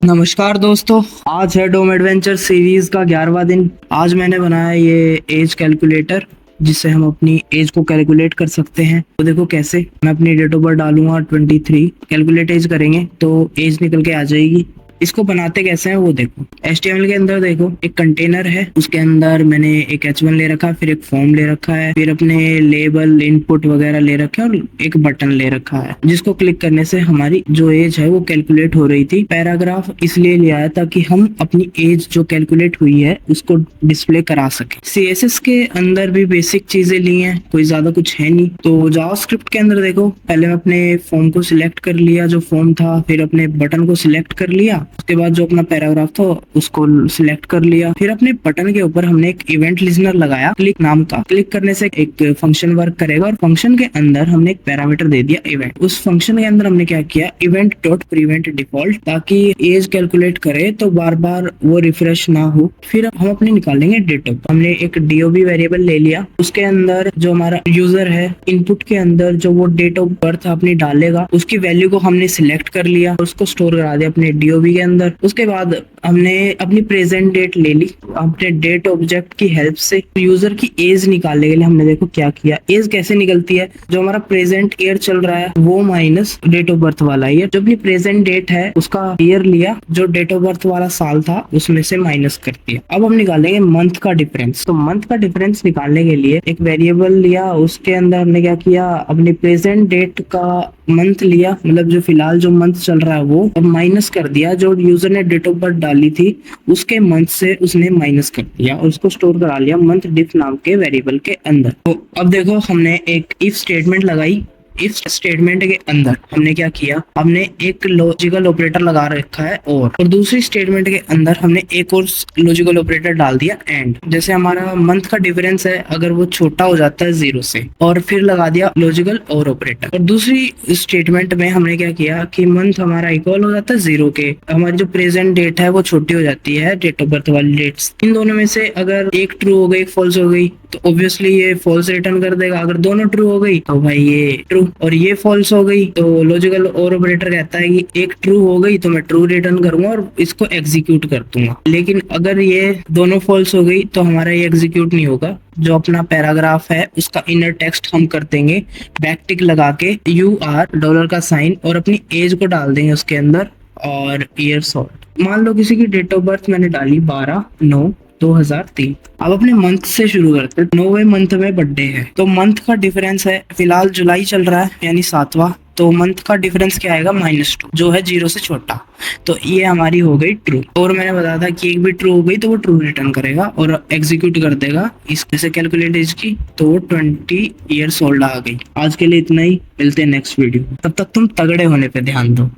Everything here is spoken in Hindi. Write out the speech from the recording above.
नमस्कार दोस्तों। आज है डोम एडवेंचर सीरीज का 11वां दिन। आज मैंने बनाया ये एज कैलकुलेटर जिससे हम अपनी एज को कैलकुलेट कर सकते हैं। तो देखो कैसे। मैं अपनी डेट ऑफ बर्थ डालूंगा 23, कैलकुलेट एज करेंगे तो एज निकल के आ जाएगी। इसको बनाते कैसे हैं वो देखो। HTML के अंदर देखो एक कंटेनर है, उसके अंदर मैंने एक H1 ले रखा है, फिर एक फॉर्म ले रखा है, फिर अपने लेबल इनपुट वगैरह ले रखे हैं और एक बटन ले रखा है जिसको क्लिक करने से हमारी जो एज है वो कैलकुलेट हो रही थी। पैराग्राफ इसलिए लिया है ताकि हम अपनी एज जो कैलकुलेट हुई है उसको डिस्प्ले करा सके। CSS के अंदर भी बेसिक चीजें ली हैं, कोई ज्यादा कुछ है नहीं। तो जावास्क्रिप्ट के अंदर देखो, पहले मैं अपने फॉर्म को सिलेक्ट कर लिया जो फॉर्म था, फिर अपने बटन को सिलेक्ट कर लिया, उसके बाद जो अपना पैराग्राफ था उसको सिलेक्ट कर लिया, फिर अपने बटन के ऊपर हमने एक इवेंट लिस्नर लगाया क्लिक नाम का। क्लिक करने से एक फंक्शन वर्क करेगा और फंक्शन के अंदर हमने एक पैरामीटर दे दिया इवेंट। उस फंक्शन के अंदर हमने क्या किया, इवेंट डॉट प्रीवेंट डिफॉल्ट, ताकि एज कैलकुलेट करे तो बार बार वो रिफ्रेश ना हो। फिर हम अपने निकालेंगे डेट ऑफ। हमने एक DOB वेरिएबल ले लिया, उसके अंदर जो हमारा यूजर है इनपुट के अंदर जो वो डेट ऑफ बर्थ अपनी डालेगा उसकी वैल्यू को हमने सिलेक्ट कर लिया, उसको स्टोर करा दिया अपने DOB के अंदर। उसके बाद हमने अपनी प्रेजेंट डेट ले ली। अपने डेट ऑब्जेक्ट की हेल्प से यूजर की एज निकालने के लिए हमने देखो क्या किया। एज कैसे निकलती है, जो हमारा प्रेजेंट ईयर चल रहा है वो माइनस डेट ऑफ बर्थ वाला ईयर, जो अपनी प्रेजेंट डेट है उसका ईयर लिया, जो डेट ऑफ बर्थ वाला साल था उसमें से माइनस कर दिया। अब हम निकालेंगे मंथ का डिफरेंस। तो मंथ का डिफरेंस निकालने के लिए एक वेरिएबल लिया, उसके अंदर हमने क्या किया, अपनी प्रेजेंट डेट का मंथ लिया, मतलब जो फिलहाल जो मंथ चल रहा है वो, अब माइनस कर दिया जो यूजर ने डेट ऑफ बर्थ डाली थी उसके मंथ से उसने माइनस कर दिया और उसको स्टोर करा लिया मंथ डिफ नाम के वेरिएबल के अंदर। तो अब देखो हमने एक इफ स्टेटमेंट लगाई। इफ स्टेटमेंट के अंदर हमने क्या किया, हमने एक लॉजिकल ऑपरेटर लगा रखा है और दूसरी स्टेटमेंट के अंदर हमने एक और लॉजिकल ऑपरेटर डाल दिया एंड। जैसे हमारा मंथ का डिफरेंस है, अगर वो छोटा हो जाता है 0 से, और फिर लगा दिया लॉजिकल और ऑपरेटर। और दूसरी स्टेटमेंट में हमने क्या किया कि मंथ हमारा इक्वल हो जाता है 0 के, हमारी जो प्रेजेंट डेट है वो छोटी हो जाती है डेट ऑफ बर्थ वाली डेट्स। इन दोनों में से अगर एक ट्रू हो गई, फॉल्स हो गई, तो ऑब्वियसली ये फॉल्स रिटर्न कर देगा। अगर दोनों ट्रू हो गई तो भाई ये ट्रू, और ये फॉल्स हो गई तो लॉजिकल और ऑपरेटर कहता है कि एक ट्रू हो गई तो मैं ट्रू रिटर्न करूंगा और इसको एग्जीक्यूट कर दूंगा। लेकिन अगर ये दोनों फॉल्स हो गई तो हमारा ये एग्जीक्यूट नहीं होगा। जो अपना पैराग्राफ है उसका इनर टेक्स्ट हम कर देंगे बैकटिक लगा के UR डॉलर का साइन और अपनी एज को डाल देंगे उसके अंदर और ईयर सॉल्ट। मान लो किसी की डेट ऑफ बर्थ मैंने डाली 12/9/2003। अब अपने मंथ से शुरू करते हैं। 9वें मंथ में बर्थडे है तो मंथ का डिफरेंस है, फिलहाल जुलाई चल रहा है यानी 7वां, तो मंथ का डिफरेंस क्या आएगा, -2, जो है 0 से छोटा। तो ये हमारी हो गई ट्रू। और मैंने बताया था कि एक भी ट्रू हो गई तो वो ट्रू रिटर्न करेगा और एग्जीक्यूट कर देगा इस जैसे कैलकुलेट एज की, तो वो 20 ईयर्स ओल्ड आ गई। आज के लिए इतना ही, मिलते हैं नेक्स्ट वीडियो। तब तक तुम तगड़े होने पे ध्यान दो।